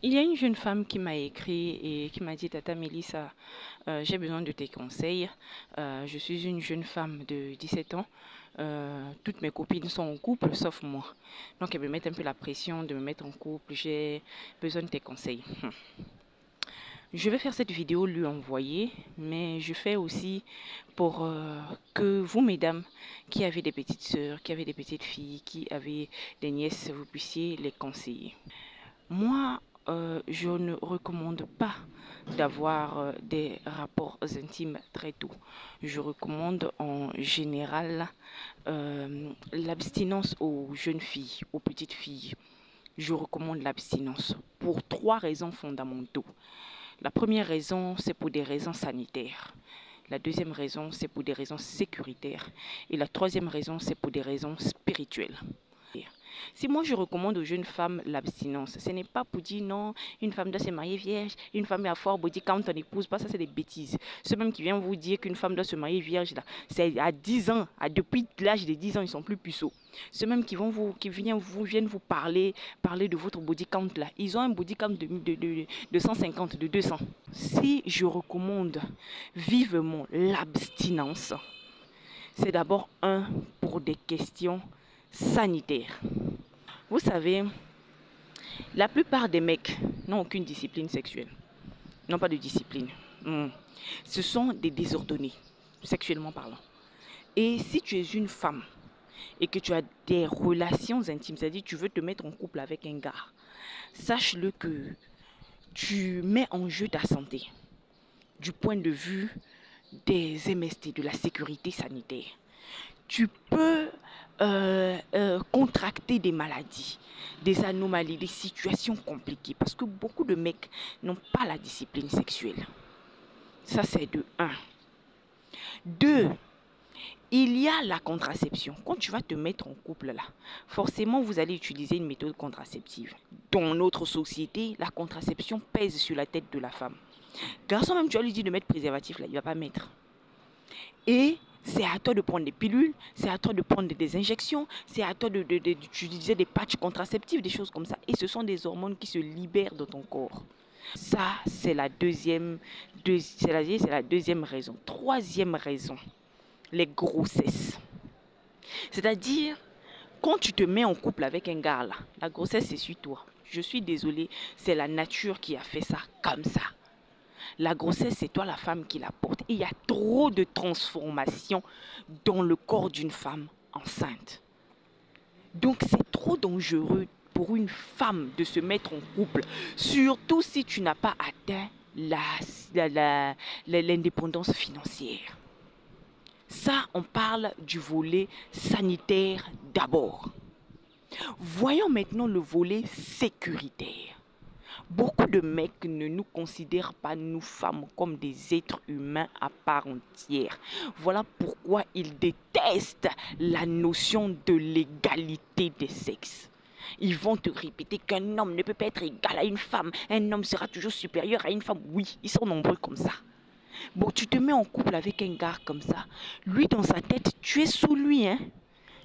Il y a une jeune femme qui m'a écrit et qui m'a dit, Tata Mélissa, j'ai besoin de tes conseils. Je suis une jeune femme de 17 ans. Toutes mes copines sont en couple sauf moi. Donc elles me mettent un peu la pression de me mettre en couple. J'ai besoin de tes conseils. Je vais faire cette vidéo lui envoyer, mais je fais aussi pour que vous, mesdames, qui avez des petites sœurs, qui avez des petites filles, qui avez des nièces, vous puissiez les conseiller. Moi, je ne recommande pas d'avoir des rapports intimes très tôt. Je recommande en général l'abstinence aux jeunes filles, aux petites filles. Je recommande l'abstinence pour 3 raisons fondamentaux. La première raison, c'est pour des raisons sanitaires. La deuxième raison, c'est pour des raisons sécuritaires. Et la troisième raison, c'est pour des raisons spirituelles. Si moi je recommande aux jeunes femmes l'abstinence, ce n'est pas pour dire non, une femme doit se marier vierge, une femme est à fort body quand on n'épouse pas, ça c'est des bêtises. Ceux même qui viennent vous dire qu'une femme doit se marier vierge, là, c'est à 10 ans, depuis l'âge de 10 ans, ils sont plus puceaux. Ceux même qui viennent vous parler de votre body count là, ils ont un body count de 150, de 200. Si je recommande vivement l'abstinence, c'est d'abord pour des questions sanitaires. Vous savez, la plupart des mecs n'ont aucune discipline sexuelle. N'ont pas de discipline. Ce sont des désordonnés, sexuellement parlant. Et si tu es une femme et que tu as des relations intimes, c'est-à-dire tu veux te mettre en couple avec un gars, sache-le que tu mets en jeu ta santé du point de vue des MST, de la sécurité sanitaire. Tu peux contracter des maladies, des anomalies, des situations compliquées parce que beaucoup de mecs n'ont pas la discipline sexuelle. Ça, c'est de 1. 2, il y a la contraception. Quand tu vas te mettre en couple là, forcément vous allez utiliser une méthode contraceptive. Dans notre société, la contraception pèse sur la tête de la femme. Garçon, même tu vas lui dire de mettre préservatif là, il ne va pas mettre. Et c'est à toi de prendre des pilules, c'est à toi de prendre des injections, c'est à toi d'utiliser des patchs contraceptifs, des choses comme ça. Et ce sont des hormones qui se libèrent dans ton corps. Ça, c'est la deuxième raison. Troisième raison, les grossesses. C'est-à-dire, quand tu te mets en couple avec un gars là, la grossesse c'est sur toi. Je suis désolée, c'est la nature qui a fait ça comme ça. La grossesse, c'est toi la femme qui la porte. Et il y a trop de transformations dans le corps d'une femme enceinte. Donc c'est trop dangereux pour une femme de se mettre en couple, surtout si tu n'as pas atteint l'indépendance financière. Ça, on parle du volet sanitaire d'abord. Voyons maintenant le volet sécuritaire. Beaucoup de mecs ne nous considèrent pas, nous femmes, comme des êtres humains à part entière. Voilà pourquoi ils détestent la notion de l'égalité des sexes. Ils vont te répéter qu'un homme ne peut pas être égal à une femme. Un homme sera toujours supérieur à une femme. Oui, ils sont nombreux comme ça. Bon, tu te mets en couple avec un gars comme ça. Lui, dans sa tête, tu es sous lui, hein.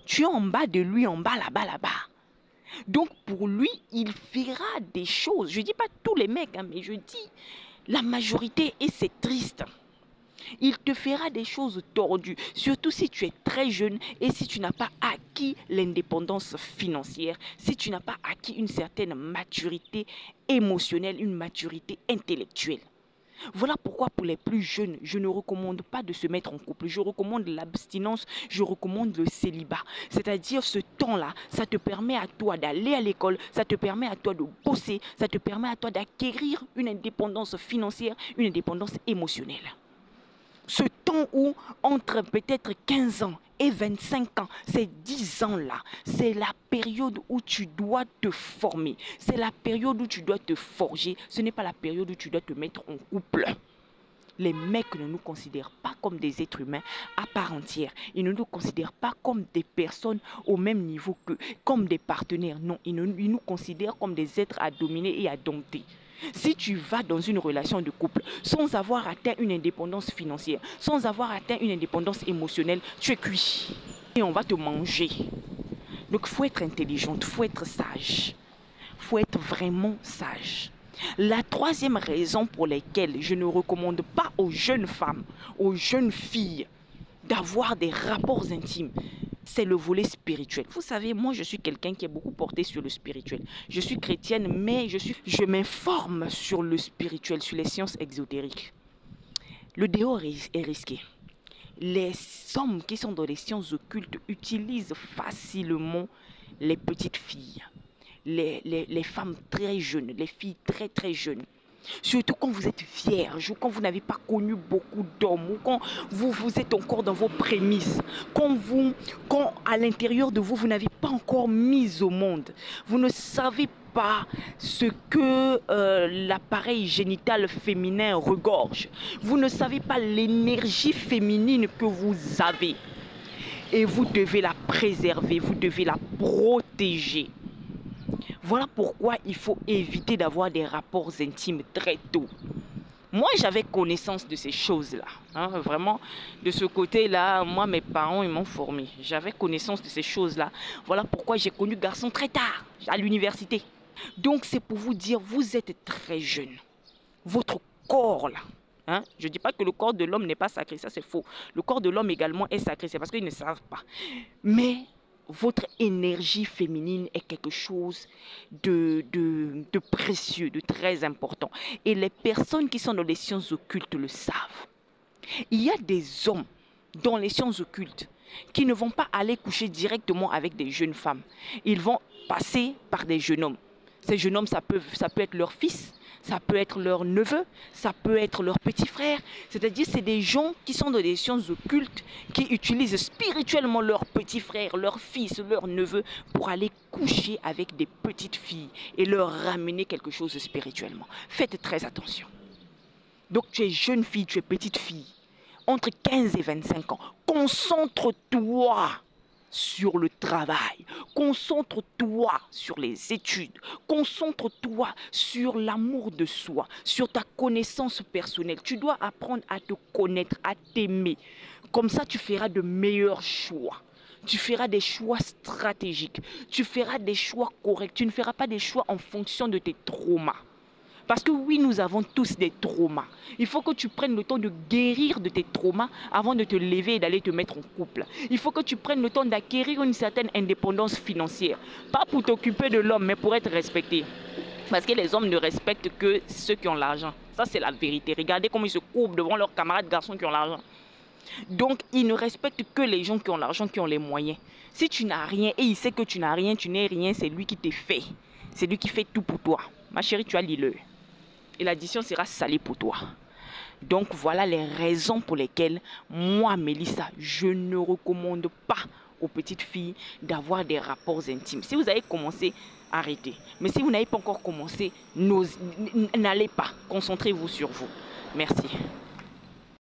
Tu es en bas de lui, en bas, là-bas, là-bas. Donc pour lui, il fera des choses. Je ne dis pas tous les mecs, hein, mais je dis la majorité et c'est triste. Il te fera des choses tordues, surtout si tu es très jeune et si tu n'as pas acquis l'indépendance financière, si tu n'as pas acquis une certaine maturité émotionnelle, une maturité intellectuelle. Voilà pourquoi pour les plus jeunes, je ne recommande pas de se mettre en couple. Je recommande l'abstinence, je recommande le célibat. C'est-à-dire ce temps-là, ça te permet à toi d'aller à l'école, ça te permet à toi de bosser, ça te permet à toi d'acquérir une indépendance financière, une indépendance émotionnelle. Ce temps où, entre peut-être 15 ans et 25 ans, ces 10 ans-là, c'est la période où tu dois te former. C'est la période où tu dois te forger. Ce n'est pas la période où tu dois te mettre en couple. Les mecs ne nous considèrent pas comme des êtres humains à part entière. Ils ne nous considèrent pas comme des personnes au même niveau qu'eux, comme des partenaires. Non, ils nous considèrent comme des êtres à dominer et à dompter. Si tu vas dans une relation de couple sans avoir atteint une indépendance financière, sans avoir atteint une indépendance émotionnelle, tu es cuit. Et on va te manger. Donc il faut être intelligente, il faut être sage. Il faut être vraiment sage. La troisième raison pour laquelle je ne recommande pas aux jeunes femmes, aux jeunes filles, d'avoir des rapports intimes, c'est le volet spirituel. Vous savez, moi je suis quelqu'un qui est beaucoup porté sur le spirituel. Je suis chrétienne, mais je m'informe sur le spirituel, sur les sciences exotériques. Le dehors est risqué. Les hommes qui sont dans les sciences occultes utilisent facilement les petites filles, les femmes très jeunes, les filles très très jeunes. Surtout quand vous êtes vierge ou quand vous n'avez pas connu beaucoup d'hommes ou quand vous êtes encore dans vos prémices, quand à l'intérieur de vous, vous n'avez pas encore mis au monde. Vous ne savez pas ce que l'appareil génital féminin regorge. Vous ne savez pas l'énergie féminine que vous avez. Et vous devez la préserver, vous devez la protéger. Voilà pourquoi il faut éviter d'avoir des rapports intimes très tôt. Moi, j'avais connaissance de ces choses-là. Hein, vraiment, de ce côté-là, moi, mes parents, ils m'ont formé. J'avais connaissance de ces choses-là. Voilà pourquoi j'ai connu garçon très tard, à l'université. Donc, c'est pour vous dire, vous êtes très jeune. Votre corps, là, hein, je ne dis pas que le corps de l'homme n'est pas sacré, ça c'est faux. Le corps de l'homme également est sacré, c'est parce qu'ils ne savent pas. Mais votre énergie féminine est quelque chose de précieux, de très important. Et les personnes qui sont dans les sciences occultes le savent. Il y a des hommes dans les sciences occultes qui ne vont pas aller coucher directement avec des jeunes femmes. Ils vont passer par des jeunes hommes. Ces jeunes hommes, ça peut être leur fils, ça peut être leur neveu, ça peut être leur petit frère. C'est-à-dire, c'est des gens qui sont dans des sciences occultes, qui utilisent spirituellement leur petit frère, leur fils, leur neveu, pour aller coucher avec des petites filles et leur ramener quelque chose spirituellement. Faites très attention. Donc, tu es jeune fille, tu es petite fille, entre 15 et 25 ans. Concentre-toi sur le travail, concentre-toi sur les études, concentre-toi sur l'amour de soi, sur ta connaissance personnelle. Tu dois apprendre à te connaître, à t'aimer. Comme ça, tu feras de meilleurs choix. Tu feras des choix stratégiques. Tu feras des choix corrects. Tu ne feras pas des choix en fonction de tes traumas. Parce que oui, nous avons tous des traumas. Il faut que tu prennes le temps de guérir de tes traumas avant de te lever et d'aller te mettre en couple. Il faut que tu prennes le temps d'acquérir une certaine indépendance financière. Pas pour t'occuper de l'homme, mais pour être respecté. Parce que les hommes ne respectent que ceux qui ont l'argent. Ça, c'est la vérité. Regardez comment ils se courbent devant leurs camarades garçons qui ont l'argent. Donc, ils ne respectent que les gens qui ont l'argent, qui ont les moyens. Si tu n'as rien et il sait que tu n'as rien, tu n'es rien, c'est lui qui te fait. C'est lui qui fait tout pour toi. Ma chérie, tu as l'île. Et l'addition sera salée pour toi. Donc voilà les raisons pour lesquelles moi, Mélissa, je ne recommande pas aux petites filles d'avoir des rapports intimes. Si vous avez commencé, arrêtez. Mais si vous n'avez pas encore commencé, n'allez pas. Concentrez-vous sur vous. Merci.